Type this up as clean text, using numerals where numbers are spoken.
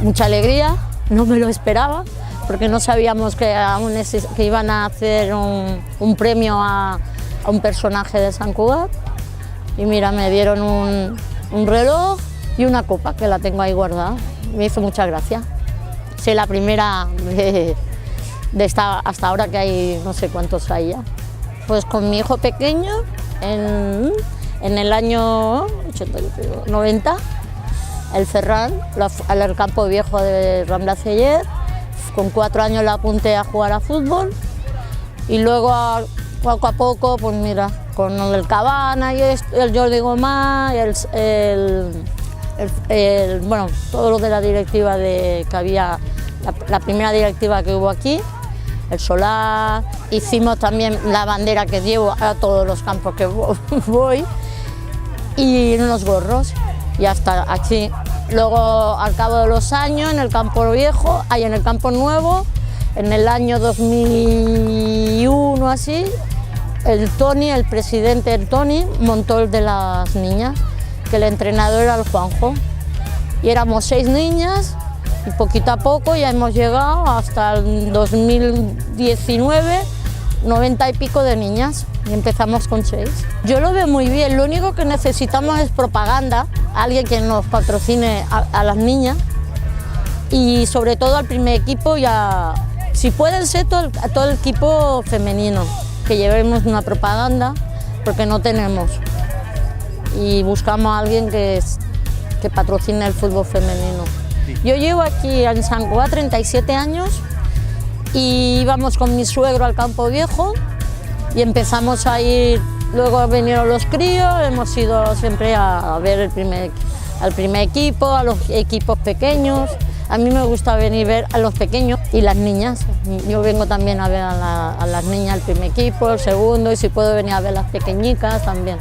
mucha alegría, no me lo esperaba, porque no sabíamos que iban a hacer un premio a un personaje de Sant Cugat. Y mira, me dieron un reloj y una copa, que la tengo ahí guardada. Me hizo mucha gracia. Soy la primera de hasta ahora, que hay no sé cuántos hay ya. Pues con mi hijo pequeño, en el año 90, el Ferran, al campo viejo de Rambla Celler. Con 4 años la apunté a jugar a fútbol y luego poco a poco, pues mira, con el Cabana y el Jordi Gomá, bueno, todo lo de la directiva que había, la primera directiva que hubo aquí, el Solar, hicimos también la bandera que llevo a todos los campos que voy y unos gorros y hasta aquí. Luego, al cabo de los años, en el campo viejo, en el campo nuevo, en el año 2001 así, el presidente Toni, montó el de las niñas, que el entrenador era el Juanjo. Y éramos 6 niñas y poquito a poco ya hemos llegado hasta el 2019, 90 y pico de niñas. Y empezamos con 6. Yo lo veo muy bien, lo único que necesitamos es propaganda, alguien que nos patrocine a las niñas y sobre todo al primer equipo y si pueden ser a todo el equipo femenino, que llevemos una propaganda porque no tenemos y buscamos a alguien que patrocine el fútbol femenino. Yo llevo aquí en Sant Cugat 37 años y íbamos con mi suegro al campo viejo y empezamos a ir, luego vinieron los críos, hemos ido siempre a ver al primer equipo, a los equipos pequeños. A mí me gusta venir a ver a los pequeños y las niñas. Yo vengo también a ver a las niñas al primer equipo, el segundo, y si puedo venir a ver a las pequeñicas también.